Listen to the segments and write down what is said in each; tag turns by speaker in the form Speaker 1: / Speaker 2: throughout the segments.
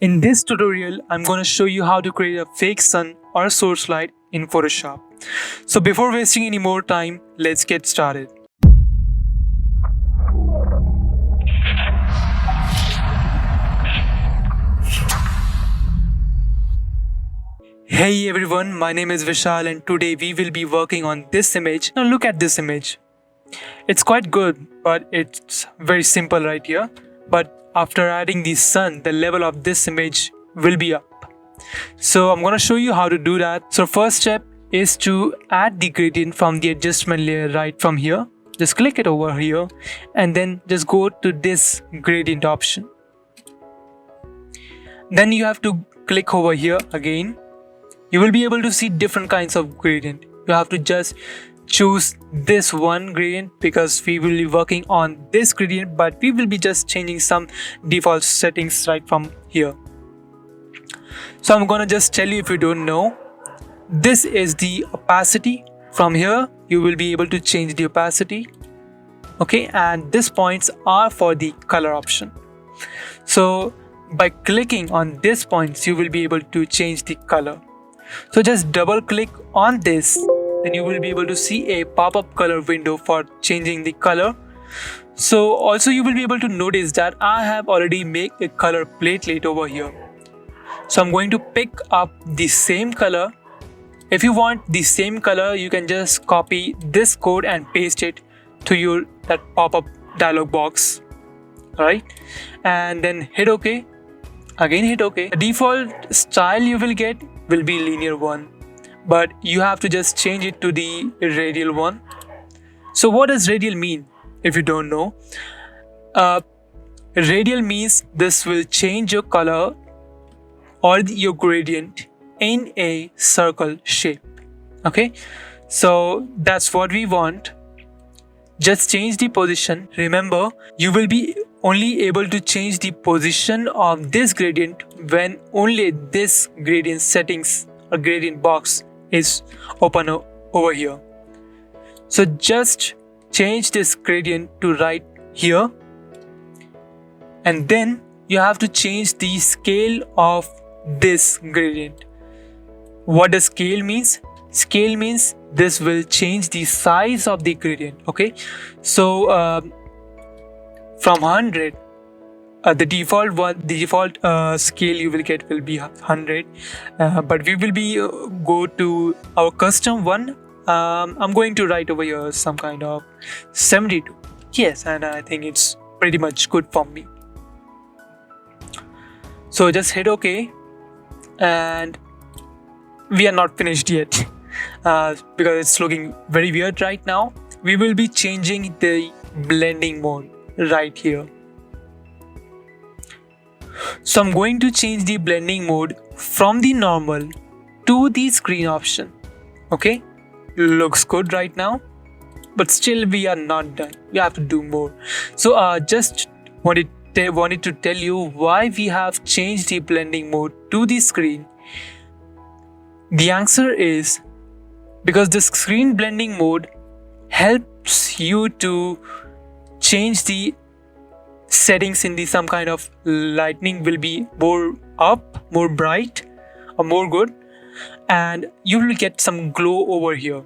Speaker 1: In this tutorial, I'm going to show you how to create a fake sun or a source light in Photoshop. So before wasting any more time, let's get started. Hey everyone, my name is Vishal and today we will be working on this image. Now look at this image. It's quite good, but it's very simple right here. But after adding the sun, the level of this image will be up. So I'm gonna show you how to do that. So first step is to add the gradient from the adjustment layer right from here. Just click it over here and then just go to this gradient option. Then you have to click over here again. You will be able to see different kinds of gradient. You have to just choose this one gradient because we will be working on this gradient, but we will be just changing some default settings right from here. So I'm gonna just tell you if you don't know. This is the opacity. From here you will be able to change the opacity. Okay, and these points are for the color option. So by clicking on these points you will be able to change the color. So just double click on this, then you will be able to see a pop-up color window for changing the color. So also you will be able to notice that I have already made a color platelet over here. So I'm going to pick up the same color. If you want the same color, you can just copy this code and paste it to that pop-up dialog box. Alright, and then hit OK. Again hit OK. The default style you will get will be linear one, but you have to just change it to the radial one. So what does radial mean if you don't know? Radial means this will change your color or your gradient in a circle shape. Okay, so that's what we want. Just change the position. Remember, you will be only able to change the position of this gradient when only this gradient settings or gradient box is open over here. So just change this gradient to right here, and then you have to change the scale of this gradient. What does scale means? Scale means this will change the size of the gradient. Okay, so from 100, the default scale you will get will be 100, but we will be go to our custom one. I'm going to write over here some kind of 72. Yes, and I think it's pretty much good for me. So just hit OK, and we are not finished yet because it's looking very weird right now. We will be changing the blending mode right here. So I'm going to change the blending mode from the normal to the screen option. Okay, looks good right now, but still we are not done. We have to do more. So just wanted to tell you why we have changed the blending mode to the screen. The answer is because the screen blending mode helps you to change the settings in the some kind of lightning will be more up, more bright, or more good, and you will get some glow over here.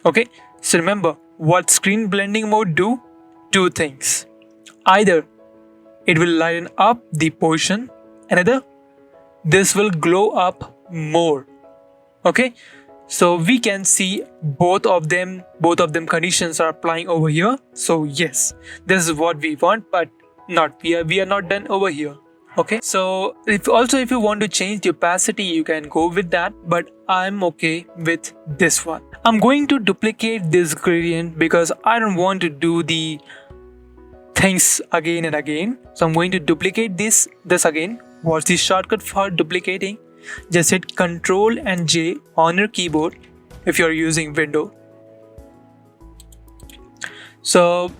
Speaker 1: Okay, so remember what screen blending mode do? Two things. Either it will lighten up the portion, another this will glow up more. Okay, so we can see both of them conditions are applying over here. So yes, this is what we want, but we are not done over here. Okay, so if you want to change the opacity, you can go with that, but I'm okay with this one. I'm going to duplicate this gradient because I don't want to do the things again and again. So I'm going to duplicate this again. What's the shortcut for duplicating? Just hit Ctrl and J on your keyboard if you're using Windows. So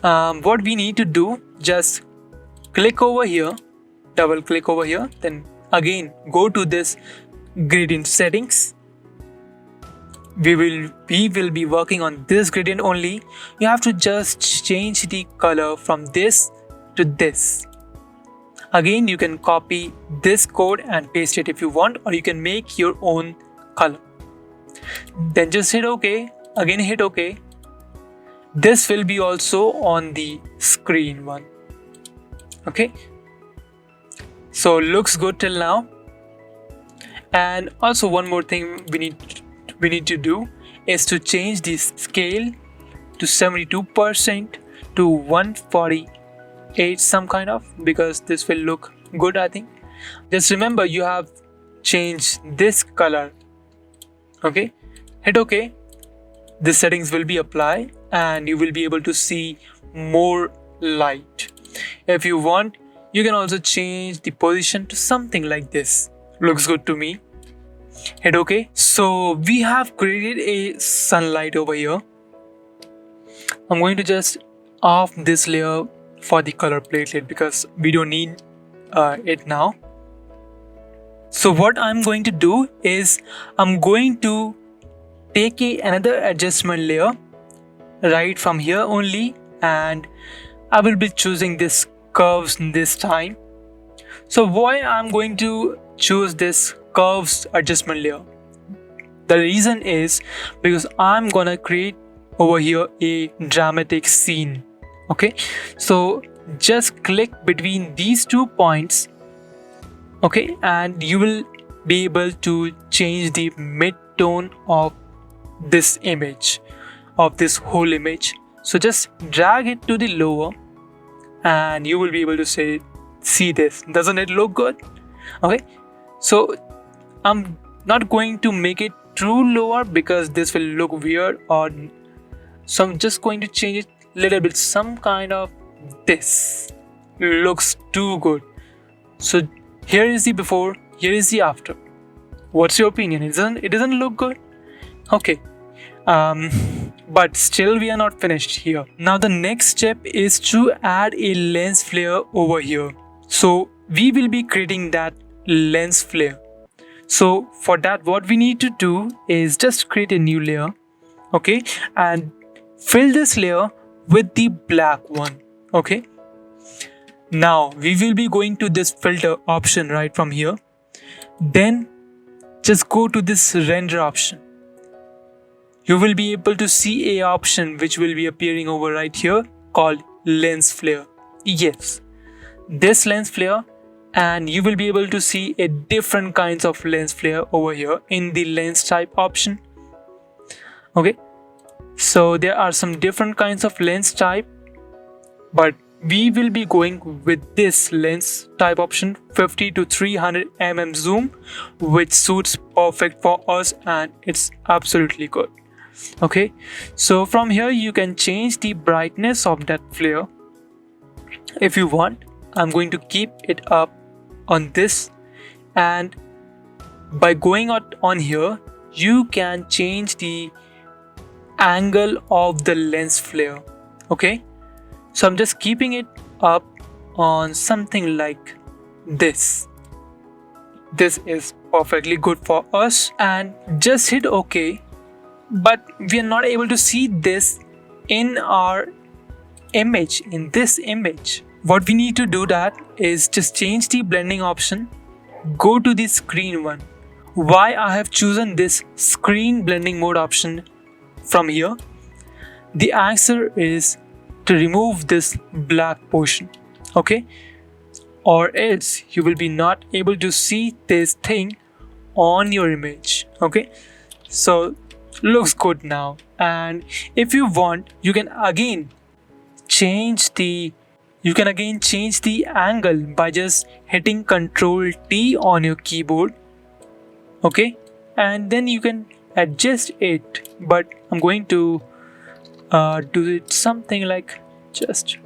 Speaker 1: what we need to do, just click over here, double click over here, then again go to this gradient settings. We will be working on this gradient only. You have to just change the color from this to this. Again, you can copy this code and paste it if you want, or you can make your own color. Then just hit OK. Again hit OK. This will be also on the screen one. Okay. So looks good till now. And also one more thing we need to do is to change the scale to 72% to 148 some kind of, because this will look good, I think. Just remember you have changed this color. Okay, hit OK. The settings will be applied and you will be able to see more light. If you want, you can also change the position to something like this. Looks good to me. Hit OK. So we have created a sunlight over here. I'm going to just off this layer for the color platelet because we don't need it now. So what I'm going to do is I'm going to take another adjustment layer right from here only, and I will be choosing this curves this time. So why I'm going to choose this curves adjustment layer? The reason is because I'm gonna create over here a dramatic scene. Okay, so just click between these 2 points. Okay, and you will be able to change the mid-tone of this image, of this whole image. So just drag it to the lower and you will be able to see this. Doesn't it look good? Okay, so I'm not going to make it too lower because this will look weird, or so I'm just going to change it a little bit, some kind of this. Looks too good. So here is the before, here is the after. What's your opinion? It doesn't look good? Okay. But still we are not finished here. Now the next step is to add a lens flare over here. So we will be creating that lens flare. So for that, what we need to do is just create a new layer. Okay, and fill this layer with the black one. Okay, now we will be going to this filter option right from here. Then just go to this render option. You will be able to see a option which will be appearing over right here called lens flare. Yes, this lens flare, and you will be able to see a different kinds of lens flare over here in the lens type option. Okay, so there are some different kinds of lens type, but we will be going with this lens type option, 50 to 300 mm zoom, which suits perfect for us and it's absolutely good. Okay, so from here you can change the brightness of that flare if you want. I'm going to keep it up on this, and by going out on here you can change the angle of the lens flare. Okay, so I'm just keeping it up on something like this. This is perfectly good for us, and just hit OK. But we are not able to see this in our image, in this image. What we need to do that is just change the blending option, go to the screen one. Why I have chosen this screen blending mode option from here? The answer is to remove this black portion. Okay, or else you will be not able to see this thing on your image. Okay, so looks good now, and if you want you can again change the angle by just hitting Ctrl T on your keyboard. Okay, and then you can adjust it, but I'm going to do it something like, just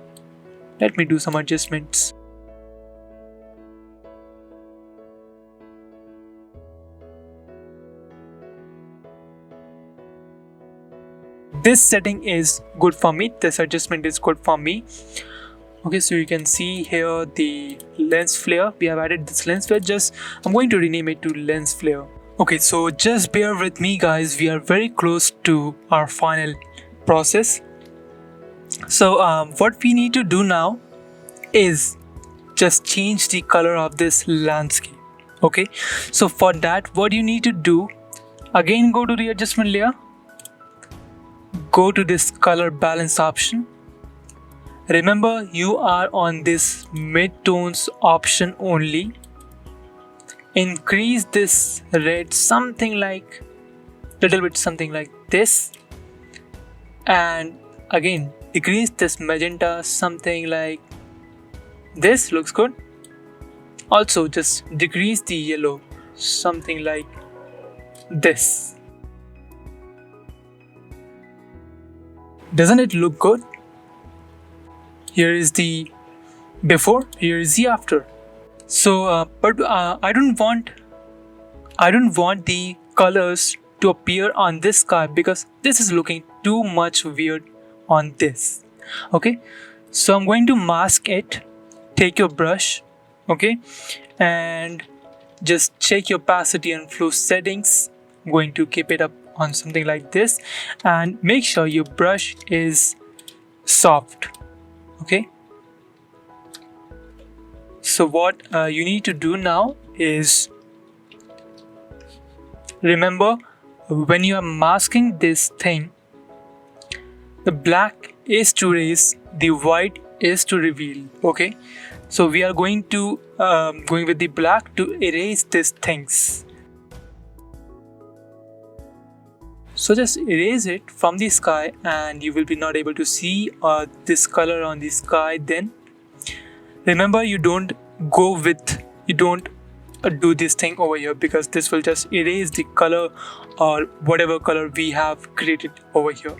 Speaker 1: let me do some adjustments. This setting is good for me, this adjustment is good for me. Okay, so you can see here the lens flare. We have added this lens flare. I'm going to rename it to lens flare. Okay, so just bear with me guys, we are very close to our final process. So what we need to do now is just change the color of this landscape. Okay, so for that, what you need to do, again go to the adjustment layer, go to this color balance option. Remember, you are on this mid-tones option only. Increase this red something like little bit something like this, and again decrease this magenta something like this. Looks good. Also just decrease the yellow something like this. Doesn't it look good? Here is the before, here is the after. So but I don't want the colors to appear on this sky because this is looking too much weird on this. Okay, so I'm going to mask it. Take your brush, okay, and just check your opacity and flow settings. I'm going to keep it up on something like this, and make sure your brush is soft. Okay, so what you need to do now is, remember, when you are masking this thing, the black is to erase, the white is to reveal. Okay, so we are going with the black to erase these things. So just erase it from the sky and you will be not able to see this color on the sky. Then remember, you don't do this thing over here because this will just erase the color or whatever color we have created over here.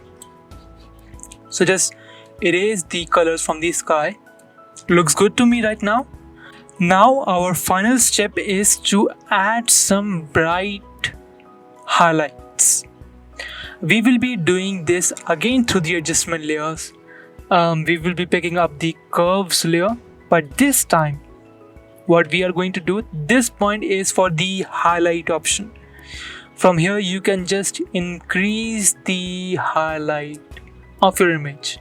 Speaker 1: So just erase the colors from the sky. Looks good to me right now. Now our final step is to add some bright highlights. We will be doing this again through the adjustment layers. We will be picking up the curves layer, but this time what we are going to do, this point is for the highlight option. From here you can just increase the highlight of your image,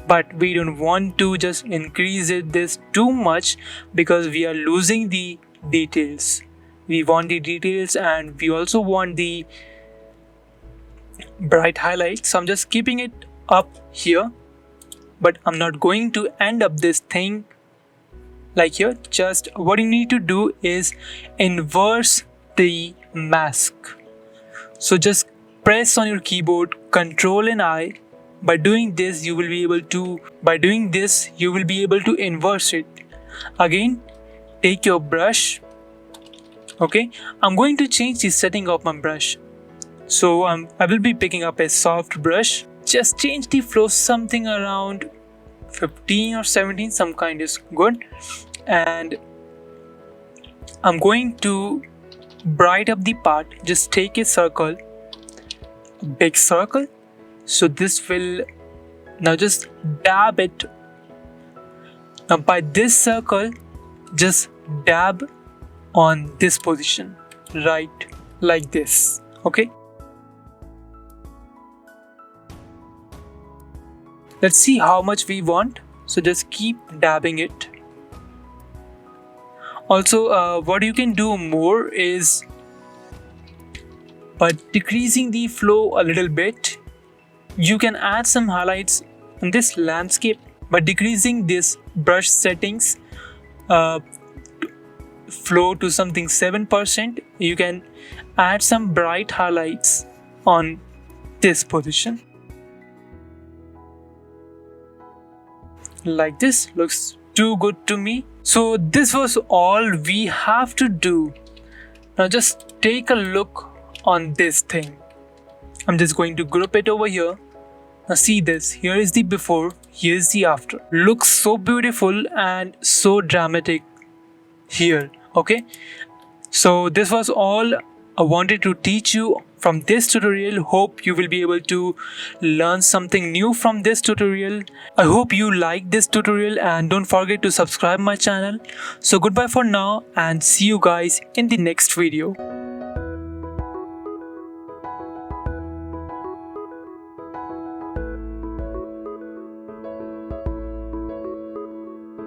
Speaker 1: but we don't want to just increase this too much because we are losing the details. We want the details and we also want the bright highlights. So I'm just keeping it up here, but I'm not going to end up this thing like here. Just what you need to do is inverse the mask. So just press on your keyboard Ctrl and I. By doing this you will be able to inverse it. Again, take your brush. Okay, I'm going to change the setting of my brush. So I will be picking up a soft brush. Just change the flow something around 15 or 17, some kind is good. And I'm going to bright up the part. Just take a circle, a big circle. So this will now just dab it. Now by this circle, just dab on this position, right like this. Okay, let's see how much we want. So just keep dabbing it. Also what you can do more is, by decreasing the flow a little bit, you can add some highlights in this landscape. By decreasing this brush settings flow to something 7%, you can add some bright highlights on this position. Like this, looks too good to me. So this was all we have to do. Now just take a look on this thing. I'm just going to group it over here. Now see this, here is the before, here is the after. Looks so beautiful and so dramatic here. Okay, so this was all I wanted to teach you from this tutorial. Hope you will be able to learn something new from this tutorial. I hope you like this tutorial and don't forget to subscribe my channel. So goodbye for now and see you guys in the next video.